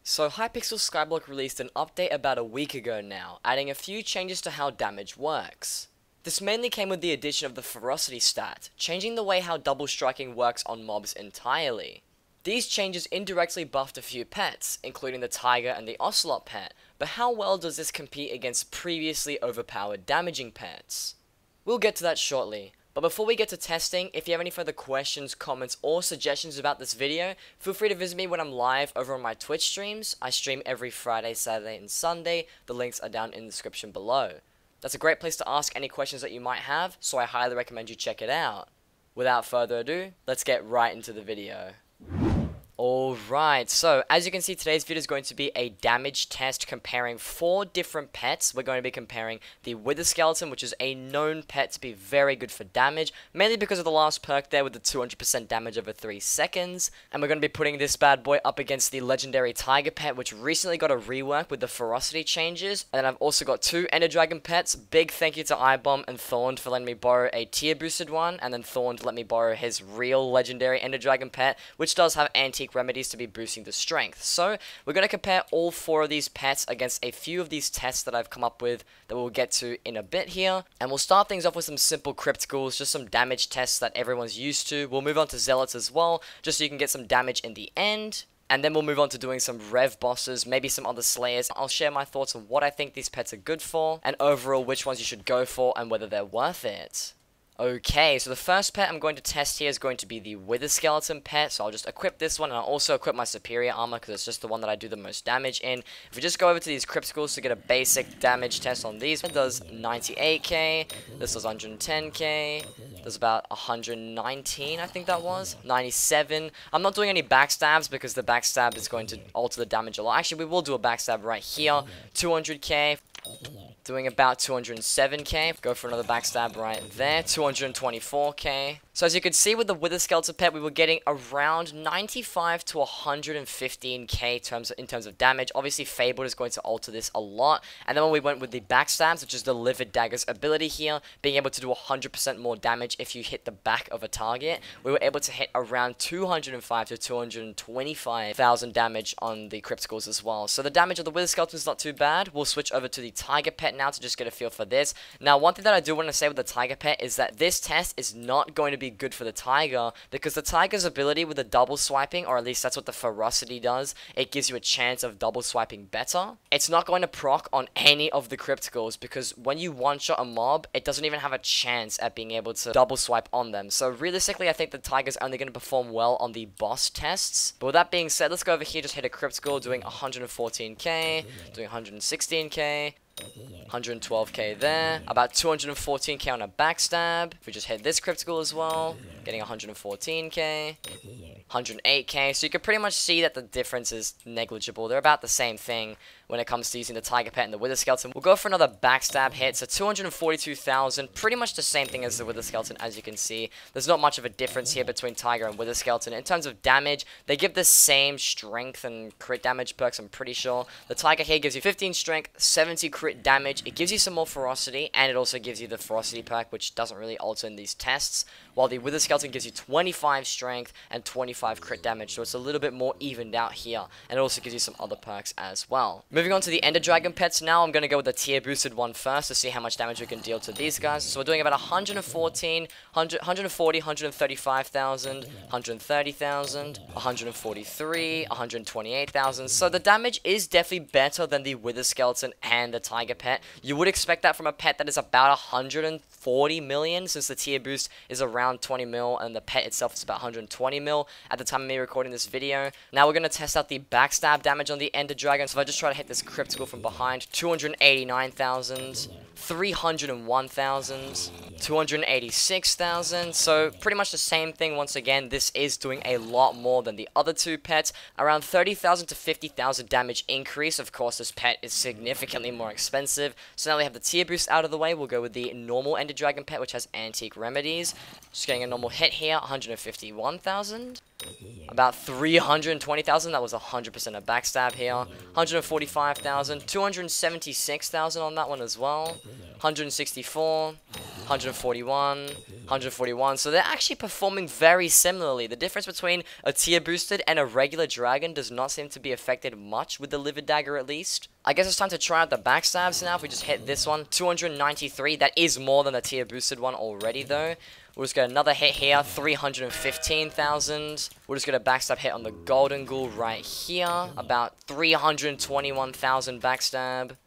So Hypixel Skyblock released an update about a week ago now, adding a few changes to how damage works. This mainly came with the addition of the ferocity stat, changing the way how double striking works on mobs entirely. These changes indirectly buffed a few pets, including the tiger and the ocelot pet, but how well does this compete against previously overpowered damaging pets? We'll get to that shortly. But before we get to testing, if you have any further questions, comments, or suggestions about this video, feel free to visit me when I'm live over on my Twitch streams. I stream every Friday, Saturday, and Sunday. The links are down in the description below. That's a great place to ask any questions that you might have, so I highly recommend you check it out. Without further ado, let's get right into the video. Alright, so as you can see, today's video is going to be a damage test comparing 4 different pets. We're going to be comparing the Wither Skeleton, which is a known pet to be very good for damage, mainly because of the last perk there with the 200% damage over 3 seconds. And we're going to be putting this bad boy up against the legendary Tiger pet, which recently got a rework with the ferocity changes. And then I've also got 2 Ender Dragon pets. Big thank you to iBomb and Thorn for letting me borrow a tier boosted one, and then Thorn to let me borrow his real legendary Ender Dragon pet, which does have antique remedies to be boosting the strength. So we're going to compare all 4 of these pets against a few of these tests that I've come up with that we'll get to in a bit here. And we'll start things off with some simple crypt ghouls, just some damage tests that everyone's used to. We'll move on to zealots as well, just so you can get some damage in the end. And then we'll move on to doing some rev bosses, maybe some other slayers. I'll share my thoughts on what I think these pets are good for, and overall which ones you should go for and whether they're worth it. Okay, so the first pet I'm going to test here is going to be the Wither Skeleton pet, so I'll just equip this one, and I'll also equip my superior armor, because it's just the one that I do the most damage in. If we just go over to these crypt ghouls to get a basic damage test on these, it does 98k, this does 110k, there's about 119, I think that was, 97. I'm not doing any backstabs, because the backstab is going to alter the damage a lot. Actually, we will do a backstab right here, 200k. Doing about 207k. Go for another backstab right there. 224k. So as you can see with the Wither Skeleton pet, we were getting around 95 to 115k in terms of damage. Obviously, Fabled is going to alter this a lot. And then when we went with the backstabs, which is the Livid Dagger's ability here, being able to do 100% more damage if you hit the back of a target, we were able to hit around 205 to 225,000 damage on the Crypt Ghouls as well. So the damage of the Wither Skeleton is not too bad. We'll switch over to the Tiger pet now to just get a feel for this. Now, one thing that I do want to say with the Tiger pet is that this test is not going to be good for the Tiger, because the Tiger's ability with the double swiping, or at least that's what the ferocity does, it gives you a chance of double swiping better. It's not going to proc on any of the Crypt Ghouls, because when you one-shot a mob, it doesn't even have a chance at being able to double swipe on them. So realistically, I think the Tiger's only going to perform well on the boss tests. But with that being said, let's go over here, just hit a Crypt Ghoul doing 114k, doing 116k, 112k there, about 214k on a backstab. If we just hit this Crypt Ghoul as well, getting 114k, 108k. So you can pretty much see that the difference is negligible. They're about the same thing when it comes to using the Tiger pet and the Wither Skeleton. We'll go for another backstab hit, so 242,000, pretty much the same thing as the Wither Skeleton, as you can see. There's not much of a difference here between Tiger and Wither Skeleton. In terms of damage, they give the same strength and crit damage perks, I'm pretty sure. The Tiger here gives you 15 strength, 70 crit damage. It gives you some more ferocity, and it also gives you the ferocity perk, which doesn't really alter in these tests, while the Wither Skeleton gives you 25 strength and 25 crit damage, so it's a little bit more evened out here, and it also gives you some other perks as well. Moving on to the Ender Dragon pets now, I'm going to go with the tier boosted one first to see how much damage we can deal to these guys. So we're doing about 140, 135,000, 130,000, 143, 128,000. So the damage is definitely better than the Wither Skeleton and the Tiger pet. You would expect that from a pet that is about 140 million, since the tier boost is around 20 mil and the pet itself is about 120 mil at the time of me recording this video. Now we're going to test out the backstab damage on the Ender Dragon. So if I just try to hit this Crypt Ghoul from behind, 289,000, 301,000, 286,000. So pretty much the same thing once again. This is doing a lot more than the other 2 pets. Around 30,000 to 50,000 damage increase. Of course, this pet is significantly more expensive. So now we have the tier boost out of the way. We'll go with the normal Ender Dragon pet, which has antique remedies. Just getting a normal hit here, 151,000. About 320,000, that was 100% a backstab here. 145,000, 276,000 on that one as well. 164, 141, 141. So they're actually performing very similarly. The difference between a tier boosted and a regular dragon does not seem to be affected much with the Livid Dagger at least. I guess it's time to try out the backstabs now. If we just hit this one, 293. That is more than the tier boosted one already though. We'll just get another hit here, 315,000. We'll just get a backstab hit on the Golden Ghoul right here, about 321,000 backstab.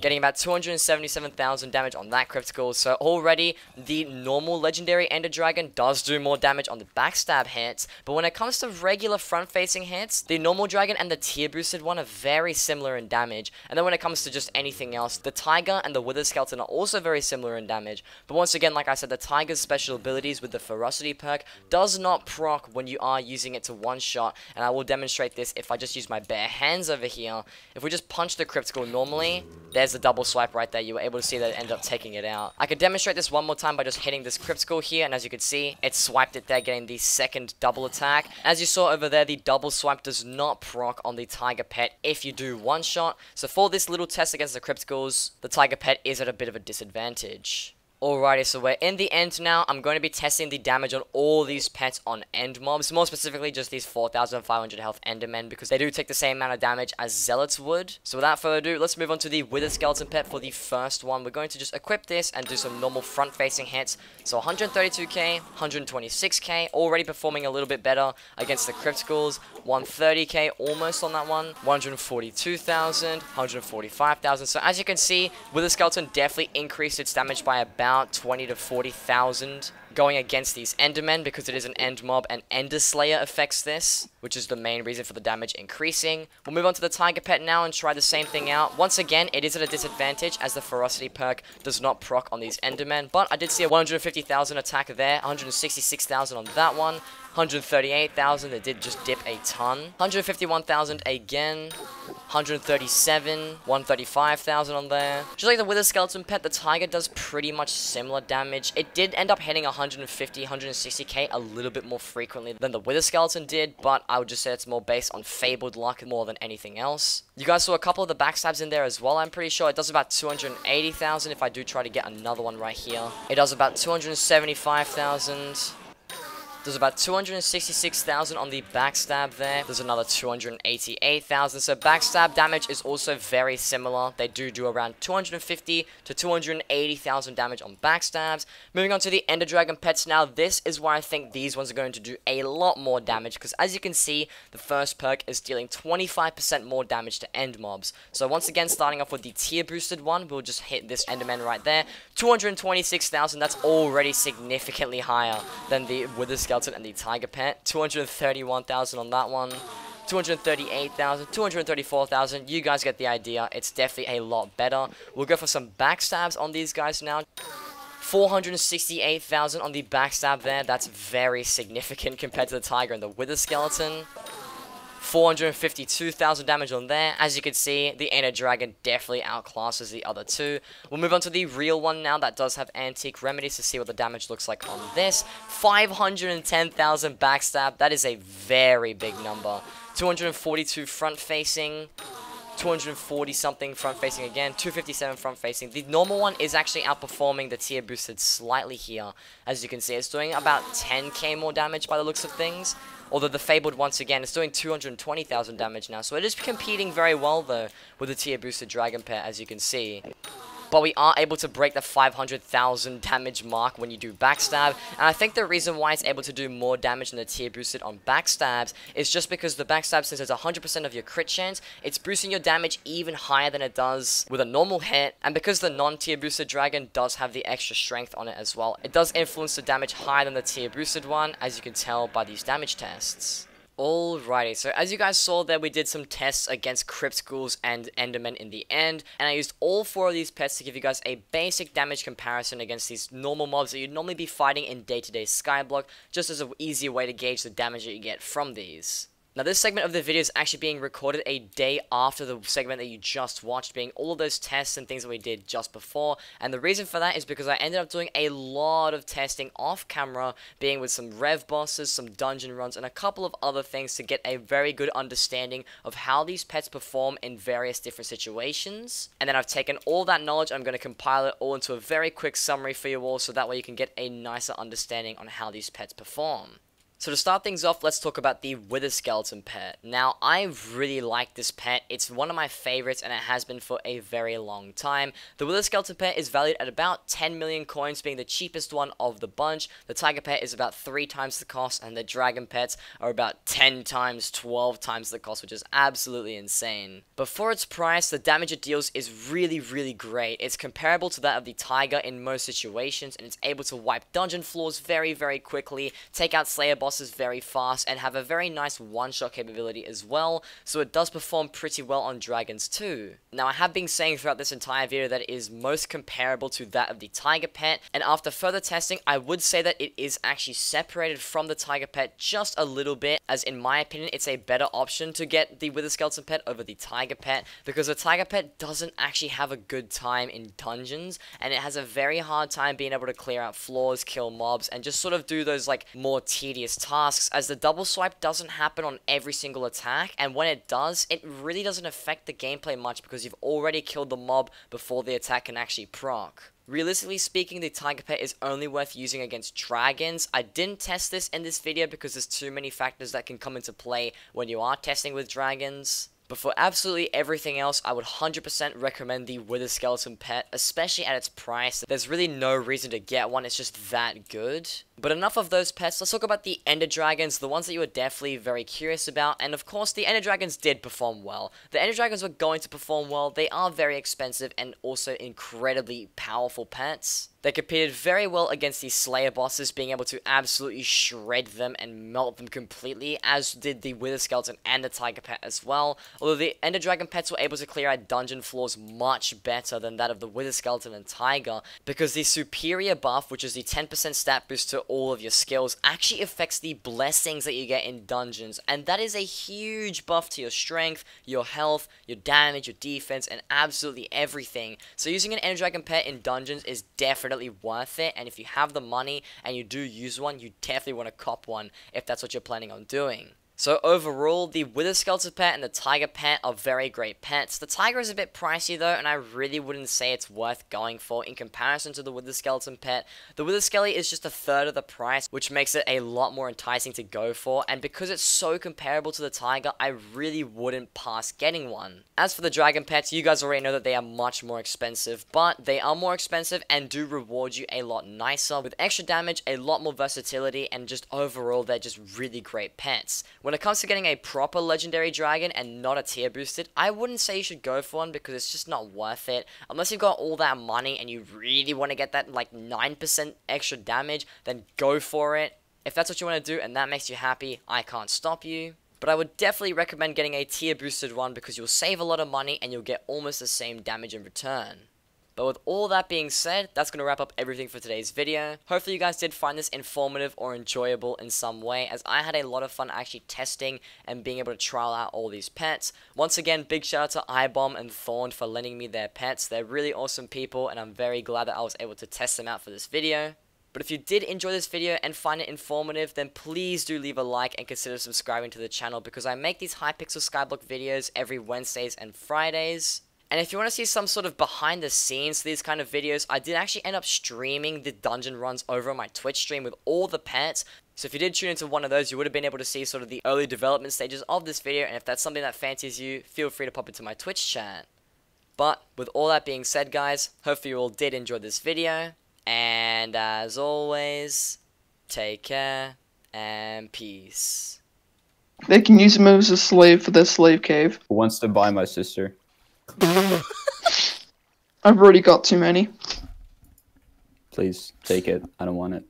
Getting about 277,000 damage on that critical. So already the normal legendary Ender Dragon does do more damage on the backstab hits. But when it comes to regular front facing hits, the normal dragon and the tier boosted one are very similar in damage. And then when it comes to just anything else, the Tiger and the Wither Skeleton are also very similar in damage. But once again, like I said, the Tiger's special abilities with the Ferocity perk does not proc when you are using it to one shot. And I will demonstrate this if I just use my bare hands over here. If we just punch the critical normally, there's the double swipe right there. You were able to see that it ended up taking it out. I could demonstrate this one more time by just hitting this critical here, and as you can see, it swiped it there, getting the second double attack. As you saw over there, the double swipe does not proc on the Tiger Pet if you do one shot. So for this little test against the criticals, the Tiger Pet is at a bit of a disadvantage. Alrighty, so we're in the end now. I'm going to be testing the damage on all these pets on end mobs, more specifically just these 4,500 health Endermen, because they do take the same amount of damage as Zealots would. So without further ado, let's move on to the Wither Skeleton pet for the first one. We're going to just equip this and do some normal front-facing hits. So 132k, 126k, already performing a little bit better against the criticals. 130k, almost on that one. 142,000, 145,000. So as you can see, Wither Skeleton definitely increased its damage by about 20 to 40,000 going against these Endermen, because it is an end mob and Ender Slayer affects this, which is the main reason for the damage increasing. We'll move on to the Tiger Pet now and try the same thing out. Once again, it is at a disadvantage as the Ferocity perk does not proc on these Endermen, but I did see a 150,000 attack there, 166,000 on that one, 138,000, it did just dip a ton, 151,000 again, 137, 135,000 on there. Just like the Wither Skeleton pet, the Tiger does pretty much similar damage. It did end up hitting 150, 160k a little bit more frequently than the Wither Skeleton did, but I would just say it's more based on fabled luck more than anything else. You guys saw a couple of the backstabs in there as well, I'm pretty sure. It does about 280,000 if I do try to get another one right here. It does about 275,000. There's about 266,000 on the backstab there. There's another 288,000. So backstab damage is also very similar. They do around 250 to 280,000 damage on backstabs. Moving on to the Ender Dragon pets now. This is where I think these ones are going to do a lot more damage, because as you can see, the first perk is dealing 25% more damage to end mobs. So once again, starting off with the tier boosted one, we'll just hit this Enderman right there. 226,000. That's already significantly higher than the Wither Skeleton and the Tiger Pet. 231,000 on that one. 238,000, 234,000. You guys get the idea. It's definitely a lot better. We'll go for some backstabs on these guys now. 468,000 on the backstab there. That's very significant compared to the Tiger and the Wither Skeleton. 452,000 damage on there. As you can see, the Ender Dragon definitely outclasses the other two. We'll move on to the real one now that does have Antique Remedies to see what the damage looks like on this. 510,000 backstab. That is a very big number. 242 front facing. 240 something front facing again, 257 front facing. The normal one is actually outperforming the tier boosted slightly here. As you can see, it's doing about 10k more damage by the looks of things. Although the Fabled, once again, is doing 220,000 damage now. So it is competing very well, though, with the tier boosted Dragon Pet, as you can see. But we are able to break the 500,000 damage mark when you do backstab. And I think the reason why it's able to do more damage than the tier boosted on backstabs is just because the backstab, since it's 100% of your crit chance, it's boosting your damage even higher than it does with a normal hit. And because the non-tier boosted dragon does have the extra strength on it as well, it does influence the damage higher than the tier boosted one, as you can tell by these damage tests. Alrighty, so as you guys saw there, we did some tests against Crypt Ghouls and Endermen in the end, and I used all four of these pets to give you guys a basic damage comparison against these normal mobs that you'd normally be fighting in day-to-day Skyblock, just as an easy way to gauge the damage that you get from these. Now this segment of the video is actually being recorded a day after the segment that you just watched, being all of those tests and things that we did just before, and the reason for that is because I ended up doing a lot of testing off camera, being with some rev bosses, some dungeon runs, and a couple of other things to get a very good understanding of how these pets perform in various different situations. And then I've taken all that knowledge, I'm going to compile it all into a very quick summary for you all, so that way you can get a nicer understanding on how these pets perform. So to start things off, let's talk about the Wither Skeleton pet. Now, I really like this pet. It's one of my favorites, and it has been for a very long time. The Wither Skeleton pet is valued at about 10 million coins, being the cheapest one of the bunch. The Tiger pet is about 3 times the cost, and the Dragon pets are about 10 times, 12 times the cost, which is absolutely insane. But for its price, the damage it deals is really great. It's comparable to that of the Tiger in most situations, and it's able to wipe dungeon floors very quickly, take out Slayer bosses very fast, and have a very nice one-shot capability as well, so it does perform pretty well on dragons too. Now, I have been saying throughout this entire video that it is most comparable to that of the Tiger pet, and after further testing, I would say that it is actually separated from the Tiger pet just a little bit, as in my opinion, it's a better option to get the Wither Skeleton pet over the Tiger pet, because the Tiger pet doesn't actually have a good time in dungeons, and it has a very hard time being able to clear out floors, kill mobs, and just sort of do those like more tedious tasks, as the double swipe doesn't happen on every single attack, and when it does, it really doesn't affect the gameplay much because you've already killed the mob before the attack can actually proc. Realistically speaking, the Tiger pet is only worth using against dragons. I didn't test this in this video because there's too many factors that can come into play when you are testing with dragons. But for absolutely everything else, I would 100% recommend the Wither Skeleton pet, especially at its price. There's really no reason to get one, it's just that good. But enough of those pets, let's talk about the Ender Dragons, the ones that you were definitely very curious about, and of course the Ender Dragons did perform well. The Ender Dragons were going to perform well, they are very expensive and also incredibly powerful pets. They competed very well against the Slayer bosses, being able to absolutely shred them and melt them completely, as did the Wither Skeleton and the Tiger pet as well. Although the Ender Dragon pets were able to clear out dungeon floors much better than that of the Wither Skeleton and Tiger, because the superior buff, which is the 10% stat boost to all of your skills, actually affects the blessings that you get in dungeons, and that is a huge buff to your strength, your health, your damage, your defense, and absolutely everything. So using an Ender Dragon pet in dungeons is definitely worth it, and if you have the money and you do use one, you definitely want to cop one if that's what you're planning on doing. So overall, the Wither Skeleton pet and the Tiger pet are very great pets. The Tiger is a bit pricey though, and I really wouldn't say it's worth going for in comparison to the Wither Skeleton pet. The Wither Skelly is just a third of the price, which makes it a lot more enticing to go for, and because it's so comparable to the Tiger, I really wouldn't pass getting one. As for the Dragon pets, you guys already know that they are much more expensive, but they are more expensive and do reward you a lot nicer, with extra damage, a lot more versatility, and just overall, they're just really great pets. When it comes to getting a proper legendary dragon and not a tier boosted, I wouldn't say you should go for one because it's just not worth it. Unless you've got all that money and you really want to get that like 9% extra damage, then go for it. If that's what you want to do and that makes you happy, I can't stop you. But I would definitely recommend getting a tier boosted one because you'll save a lot of money and you'll get almost the same damage in return. But with all that being said, that's going to wrap up everything for today's video. Hopefully you guys did find this informative or enjoyable in some way, as I had a lot of fun actually testing and being able to trial out all these pets. Once again, big shout out to iBomb and Thorn for lending me their pets. They're really awesome people, and I'm very glad that I was able to test them out for this video. But if you did enjoy this video and find it informative, then please do leave a like and consider subscribing to the channel, because I make these Hypixel Skyblock videos every Wednesdays and Fridays. And if you want to see some sort of behind the scenes to these kind of videos, I did actually end up streaming the dungeon runs over on my Twitch stream with all the pets. So if you did tune into one of those, you would have been able to see sort of the early development stages of this video. And if that's something that fancies you, feel free to pop into my Twitch chat. But with all that being said, guys, hopefully you all did enjoy this video. And as always, take care and peace. They can use him as a slave for their slave cave. Who wants to buy my sister? I've already got too many. Please take it. I don't want it.